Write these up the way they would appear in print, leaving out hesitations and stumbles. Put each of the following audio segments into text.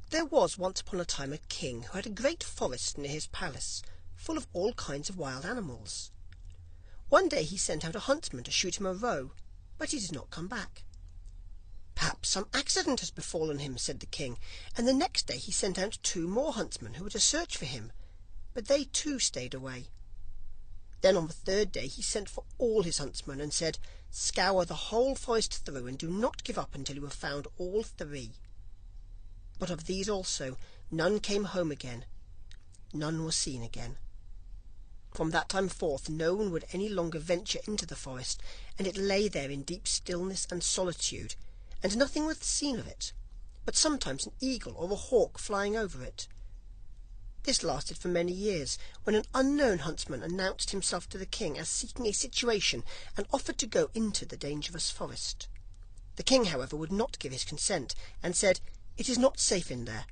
There was once upon a time a king who had a great forest near his palace, full of all kinds of wild animals. One day he sent out a huntsman to shoot him a roe, but he did not come back. "Perhaps some accident has befallen him," said the king, and the next day he sent out 2 more huntsmen who were to search for him, but they too stayed away. Then on the 3rd day he sent for all his huntsmen and said, "Scour the whole forest through, and do not give up until you have found all 3. But of these also none came home again, none was seen again. From that time forth no one would any longer venture into the forest, and it lay there in deep stillness and solitude, and nothing was seen of it, but sometimes an eagle or a hawk flying over it. This lasted for many years, when an unknown huntsman announced himself to the king as seeking a situation, and offered to go into the dangerous forest. The king, however, would not give his consent, and said, "It is not safe in there.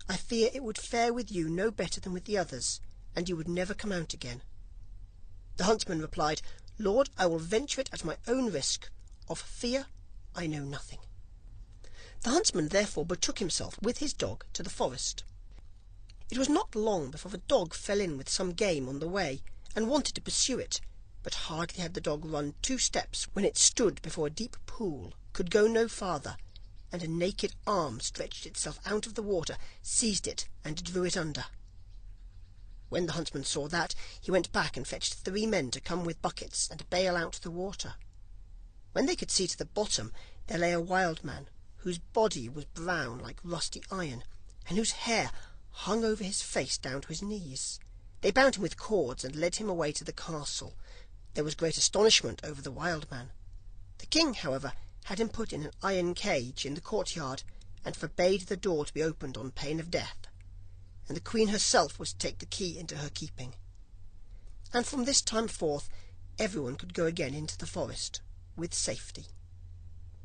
I fear it would fare with you no better than with the others, and you would never come out again." The huntsman replied, "Lord, I will venture it at my own risk. Of fear I know nothing." The huntsman therefore betook himself with his dog to the forest. It was not long before the dog fell in with some game on the way, and wanted to pursue it, but hardly had the dog run 2 steps when it stood before a deep pool, could go no farther, and a naked arm stretched itself out of the water, seized it, and drew it under. When the huntsman saw that, he went back and fetched 3 men to come with buckets and bail out the water. When they could see to the bottom, there lay a wild man, whose body was brown like rusty iron, and whose hair hung over his face down to his knees. They bound him with cords and led him away to the castle. There was great astonishment over the wild man. The king, however, had him put in an iron cage in the courtyard, and forbade the door to be opened on pain of death, and the queen herself was to take the key into her keeping. And from this time forth everyone could go again into the forest with safety.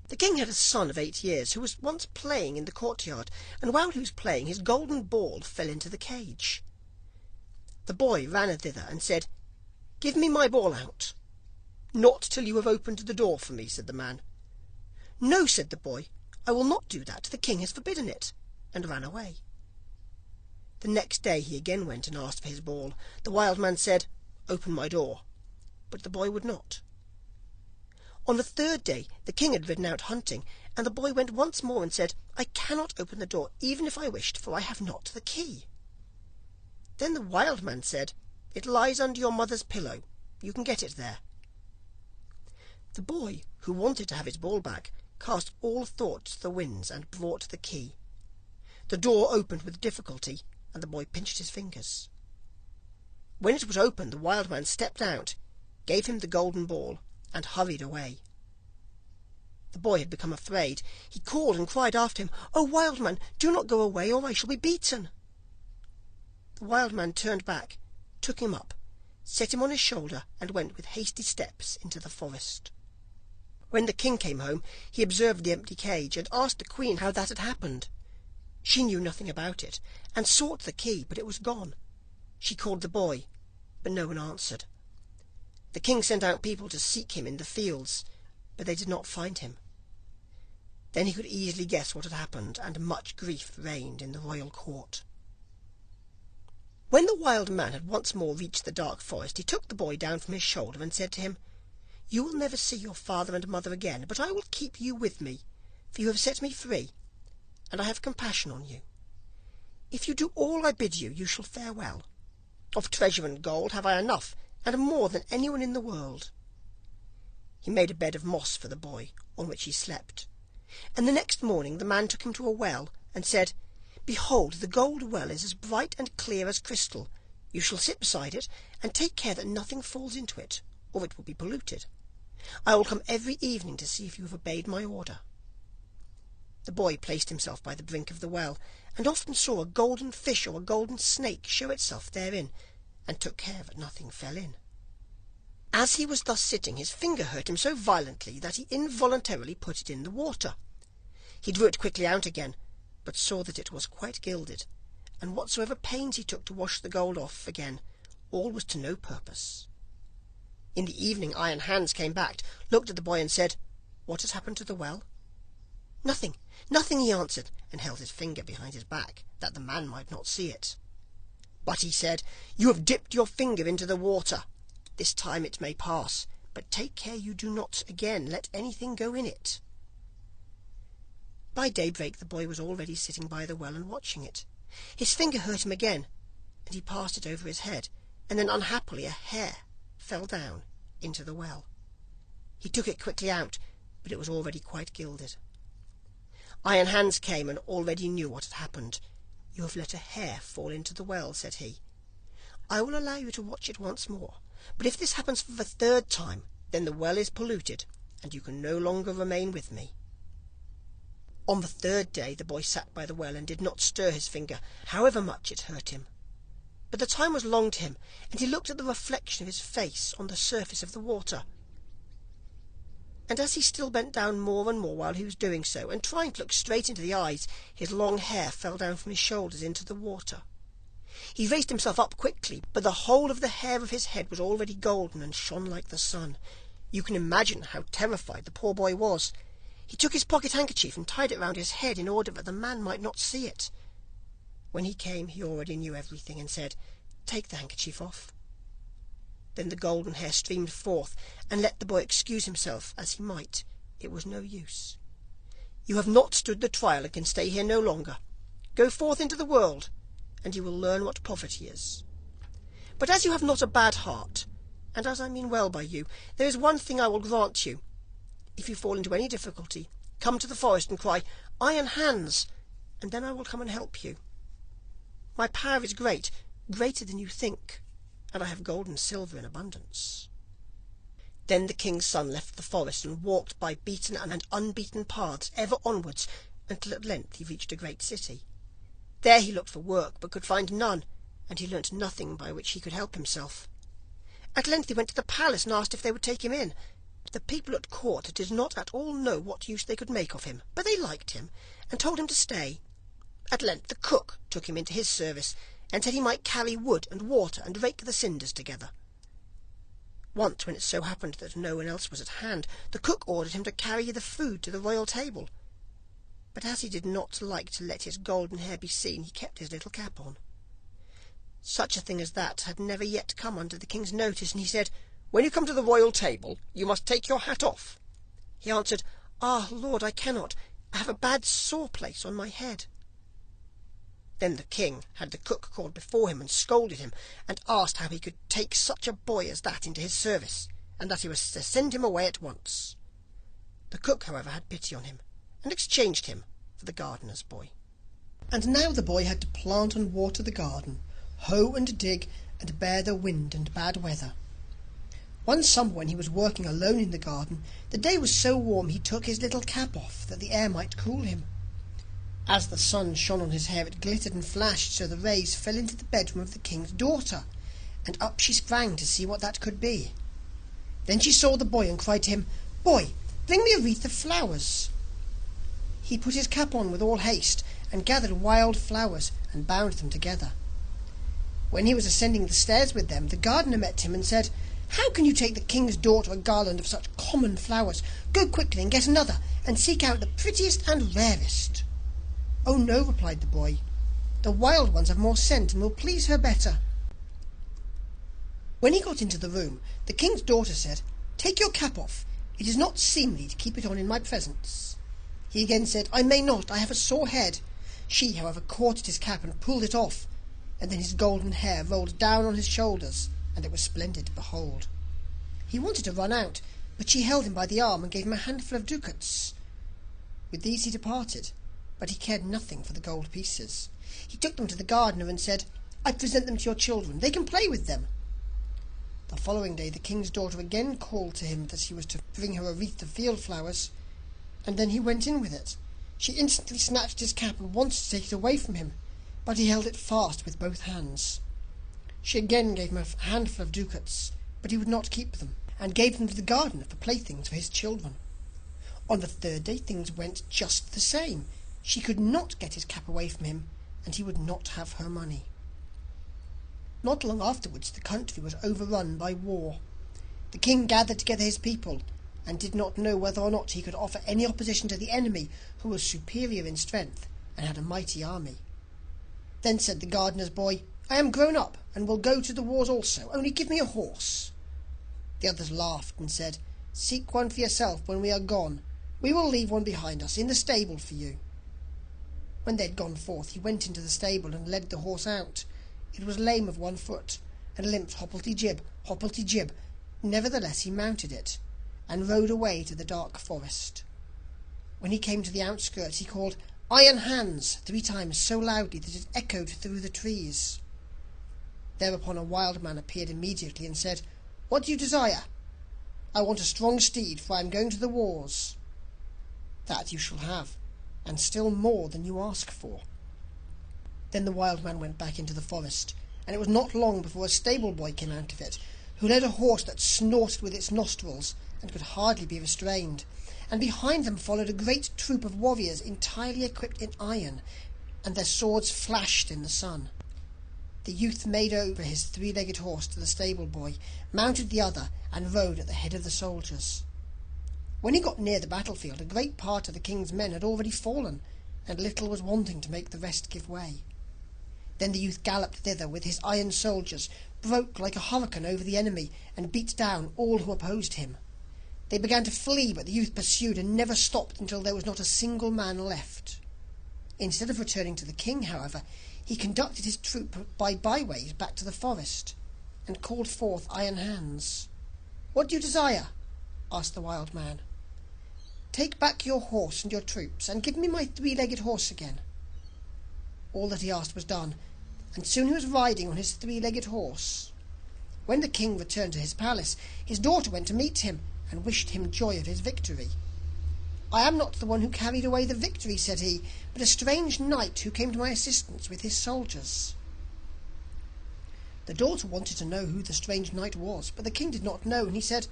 The king had a son of 8 years, who was once playing in the courtyard, and while he was playing his golden ball fell into the cage. The boy ran thither and said, "Give me my ball out." "Not till you have opened the door for me," said the man. "No," said the boy, "I will not do that. The king has forbidden it," and ran away. The next day he again went and asked for his ball. The wild man said, "Open my door," but the boy would not. On the 3rd day the king had ridden out hunting, and the boy went once more and said, "I cannot open the door, even if I wished, for I have not the key." Then the wild man said, "It lies under your mother's pillow. You can get it there." The boy, who wanted to have his ball back, cast all thoughts to the winds and brought the key. The door opened with difficulty, and the boy pinched his fingers. When it was opened, the wild man stepped out, gave him the golden ball, and hurried away. The boy had become afraid. He called and cried after him, "Oh, wild man, do not go away, or I shall be beaten." The wild man turned back, took him up, set him on his shoulder, and went with hasty steps into the forest. When the king came home, he observed the empty cage, and asked the queen how that had happened. She knew nothing about it, and sought the key, but it was gone. She called the boy, but no one answered. The king sent out people to seek him in the fields, but they did not find him. Then he could easily guess what had happened, and much grief reigned in the royal court. When the wild man had once more reached the dark forest, he took the boy down from his shoulder and said to him, "You will never see your father and mother again, but I will keep you with me, for you have set me free, and I have compassion on you. If you do all I bid you, you shall fare well. Of treasure and gold have I enough, and more than anyone in the world." He made a bed of moss for the boy, on which he slept, and the next morning the man took him to a well, and said, "Behold, the gold well is as bright and clear as crystal. You shall sit beside it, and take care that nothing falls into it, or it will be polluted. I will come every evening to see if you have obeyed my order." The boy placed himself by the brink of the well, and often saw a golden fish or a golden snake show itself therein, and took care that nothing fell in. As he was thus sitting, his finger hurt him so violently that he involuntarily put it in the water. He drew it quickly out again, but saw that it was quite gilded, and whatsoever pains he took to wash the gold off again, all was to no purpose. In the evening Iron Hans came back, looked at the boy, and said, "What has happened to the well?" "Nothing, nothing," he answered, and held his finger behind his back, that the man might not see it. "But," he said, "you have dipped your finger into the water. This time it may pass, but take care you do not again let anything go in it." By daybreak the boy was already sitting by the well and watching it. His finger hurt him again, and he passed it over his head, and then unhappily a hair fell down into the well. He took it quickly out, but it was already quite gilded. Iron Hans came and already knew what had happened. "You have let a hair fall into the well," said he. "I will allow you to watch it once more, but if this happens for the third time, then the well is polluted, and you can no longer remain with me." On the third day the boy sat by the well and did not stir his finger, however much it hurt him. But the time was long to him, and he looked at the reflection of his face on the surface of the water. And as he still bent down more and more while he was doing so, and trying to look straight into the eyes, his long hair fell down from his shoulders into the water. He raised himself up quickly, but the whole of the hair of his head was already golden and shone like the sun. You can imagine how terrified the poor boy was. He took his pocket handkerchief and tied it round his head in order that the man might not see it. When he came, he already knew everything, and said, "Take the handkerchief off." Then the golden hair streamed forth, and let the boy excuse himself as he might, it was no use. "You have not stood the trial and can stay here no longer. Go forth into the world, and you will learn what poverty is. But as you have not a bad heart, and as I mean well by you, there is one thing I will grant you. If you fall into any difficulty, come to the forest and cry, 'Iron Hans,' and then I will come and help you. My power is great, greater than you think, and I have gold and silver in abundance." Then the king's son left the forest and walked by beaten and unbeaten paths ever onwards, until at length he reached a great city. There he looked for work, but could find none, and he learnt nothing by which he could help himself. At length he went to the palace and asked if they would take him in. The people at court did not at all know what use they could make of him, but they liked him, and told him to stay. At length the cook took him into his service, and said he might carry wood and water and rake the cinders together. Once, when it so happened that no one else was at hand, the cook ordered him to carry the food to the royal table. But as he did not like to let his golden hair be seen, he kept his little cap on. Such a thing as that had never yet come under the king's notice, and he said, "When you come to the royal table, you must take your hat off." He answered, "Ah, Lord, I cannot. I have a bad sore place on my head." Then the king had the cook called before him and scolded him, and asked how he could take such a boy as that into his service, and that he was to send him away at once. The cook, however, had pity on him, and exchanged him for the gardener's boy. And now the boy had to plant and water the garden, hoe and dig, and bear the wind and bad weather. One summer, when he was working alone in the garden, the day was so warm he took his little cap off, that the air might cool him. As the sun shone on his hair, it glittered and flashed, so the rays fell into the bedroom of the king's daughter, and up she sprang to see what that could be. Then she saw the boy and cried to him, "Boy, bring me a wreath of flowers." He put his cap on with all haste, and gathered wild flowers and bound them together. When he was ascending the stairs with them, the gardener met him and said, "How can you take the king's daughter a garland of such common flowers? Go quickly and get another, and seek out the prettiest and rarest." "Oh no," replied the boy, "the wild ones have more scent and will please her better." When he got into the room, the king's daughter said, "Take your cap off. It is not seemly to keep it on in my presence." He again said, "I may not, I have a sore head." She, however, caught at his cap and pulled it off, and then his golden hair rolled down on his shoulders, and it was splendid to behold. He wanted to run out, but she held him by the arm and gave him a handful of ducats. With these he departed, but he cared nothing for the gold pieces. He took them to the gardener and said, "I present them to your children. They can play with them." The following day the king's daughter again called to him that he was to bring her a wreath of field flowers, and then he went in with it. She instantly snatched his cap and wanted to take it away from him, but he held it fast with both hands. She again gave him a handful of ducats, but he would not keep them, and gave them to the gardener for playthings for his children. On the third day things went just the same. She could not get his cap away from him, and he would not have her money. Not long afterwards the country was overrun by war. The king gathered together his people, and did not know whether or not he could offer any opposition to the enemy, who was superior in strength and had a mighty army. Then said the gardener's boy, "I am grown up, and will go to the wars also, only give me a horse." The others laughed and said, "Seek one for yourself when we are gone. We will leave one behind us in the stable for you." When they had gone forth, he went into the stable and led the horse out. It was lame of one foot, and limped hopplety-jib, hopplety-jib. Nevertheless he mounted it, and rode away to the dark forest. When he came to the outskirts, he called, "Iron Hans," 3 times, so loudly that it echoed through the trees. Thereupon a wild man appeared immediately and said, "What do you desire?" "I want a strong steed, for I am going to the wars." "That you shall have, and still more than you ask for." Then the wild man went back into the forest, and it was not long before a stable boy came out of it, who led a horse that snorted with its nostrils and could hardly be restrained, and behind them followed a great troop of warriors entirely equipped in iron, and their swords flashed in the sun. The youth made over his 3-legged horse to the stable boy, mounted the other, and rode at the head of the soldiers. When he got near the battlefield, a great part of the king's men had already fallen, and little was wanting to make the rest give way. Then the youth galloped thither with his iron soldiers, broke like a hurricane over the enemy, and beat down all who opposed him. They began to flee, but the youth pursued and never stopped until there was not a single man left. Instead of returning to the king, however, he conducted his troop by byways back to the forest, and called forth Iron Hans. "What do you desire?" asked the wild man. "Take back your horse and your troops, and give me my 3-legged horse again." All that he asked was done, and soon he was riding on his 3-legged horse. When the king returned to his palace, his daughter went to meet him, and wished him joy of his victory. "I am not the one who carried away the victory," said he, "but a strange knight who came to my assistance with his soldiers." The daughter wanted to know who the strange knight was, but the king did not know, and he said,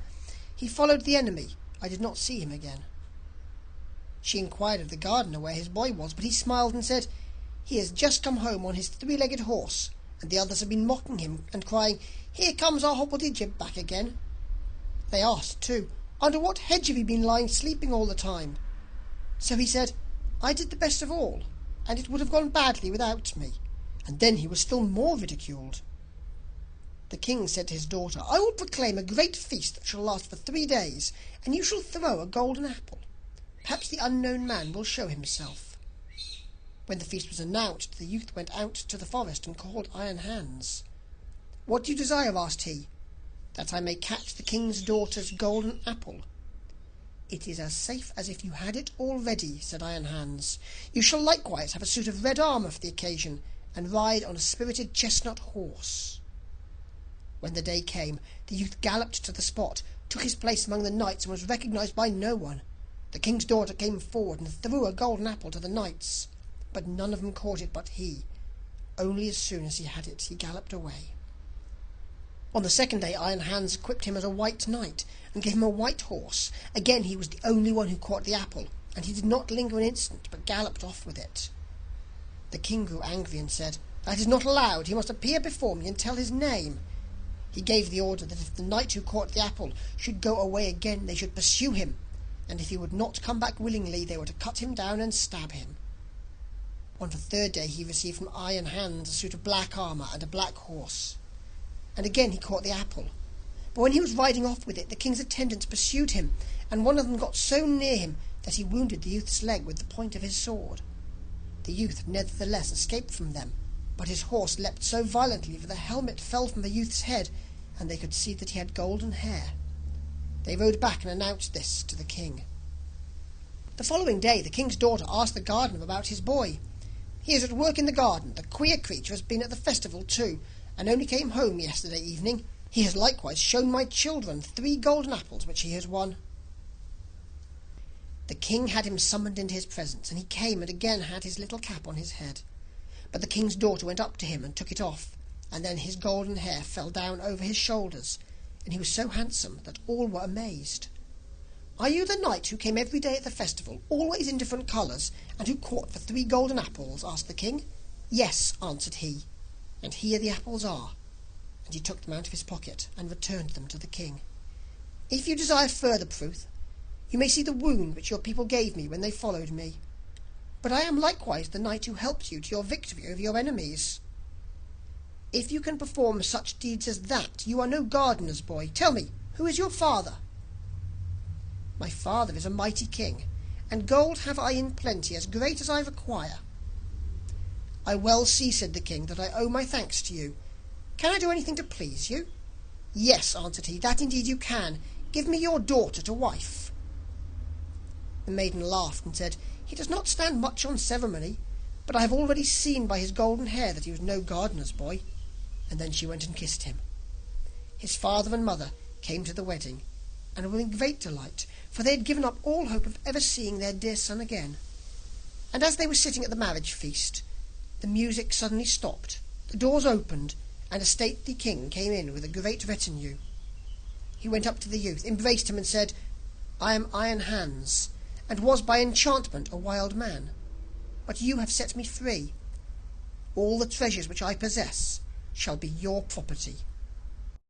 "He followed the enemy. I did not see him again." She inquired of the gardener where his boy was, but he smiled and said, "He has just come home on his 3-legged horse, and the others have been mocking him and crying, 'Here comes our hopplety-jib back again.' They asked, too, 'Under what hedge have you been lying sleeping all the time?' So he said, 'I did the best of all, and it would have gone badly without me,' and then he was still more ridiculed. The king said to his daughter, 'I will proclaim a great feast that shall last for 3 days, and you shall throw a golden apple. Perhaps the unknown man will show himself.' When the feast was announced, the youth went out to the forest and called Iron Hans. 'What do you desire?' asked he. 'That I may catch the king's daughter's golden apple.' 'It is as safe as if you had it already,' said Iron Hans. 'You shall likewise have a suit of red armour for the occasion, and ride on a spirited chestnut horse.' When the day came, the youth galloped to the spot, took his place among the knights, and was recognised by no one. The king's daughter came forward and threw a golden apple to the knights, but none of them caught it but he. Only as soon as he had it, he galloped away. On the second day, Iron Hans equipped him as a white knight, and gave him a white horse. Again he was the only one who caught the apple, and he did not linger an instant, but galloped off with it. The king grew angry and said, 'That is not allowed. He must appear before me and tell his name.' He gave the order that if the knight who caught the apple should go away again, they should pursue him, and if he would not come back willingly, they were to cut him down and stab him. On the third day he received from Iron Hans a suit of black armour and a black horse, and again he caught the apple. But when he was riding off with it, the king's attendants pursued him, and one of them got so near him that he wounded the youth's leg with the point of his sword. The youth nevertheless escaped from them, but his horse leapt so violently that the helmet fell from the youth's head, and they could see that he had golden hair. They rode back and announced this to the king. The following day the king's daughter asked the gardener about his boy. 'He is at work in the garden. The queer creature has been at the festival too, and only came home yesterday evening. He has likewise shown my children 3 golden apples which he has won.' The king had him summoned into his presence, and he came and again had his little cap on his head. But the king's daughter went up to him and took it off, and then his golden hair fell down over his shoulders, and he was so handsome that all were amazed. 'Are you the knight who came every day at the festival, always in different colours, and who caught the 3 golden apples?' asked the king. 'Yes,' answered he, 'and here the apples are.' And he took them out of his pocket and returned them to the king. 'If you desire further proof, You may see the wound which your people gave me when they followed me. But I am likewise the knight who helped you to your victory over your enemies. If you can perform such deeds as that, you are no gardener's boy. Tell me, who is your father?" "My father is a mighty king, and gold have I in plenty, as great as I require." "I well see," said the king, "that I owe my thanks to you. Can I do anything to please you?" "Yes," answered he, "that indeed you can. Give me your daughter to wife." The maiden laughed and said, "He does not stand much on ceremony, but I have already seen by his golden hair that he was no gardener's boy." And then she went and kissed him. His father and mother came to the wedding, and were in great delight, for they had given up all hope of ever seeing their dear son again. And as they were sitting at the marriage feast, the music suddenly stopped, the doors opened, and a stately king came in with a great retinue. He went up to the youth, embraced him, and said, "I am Iron Hans, and was by enchantment a wild man, but you have set me free. All the treasures which I possess shall be your property."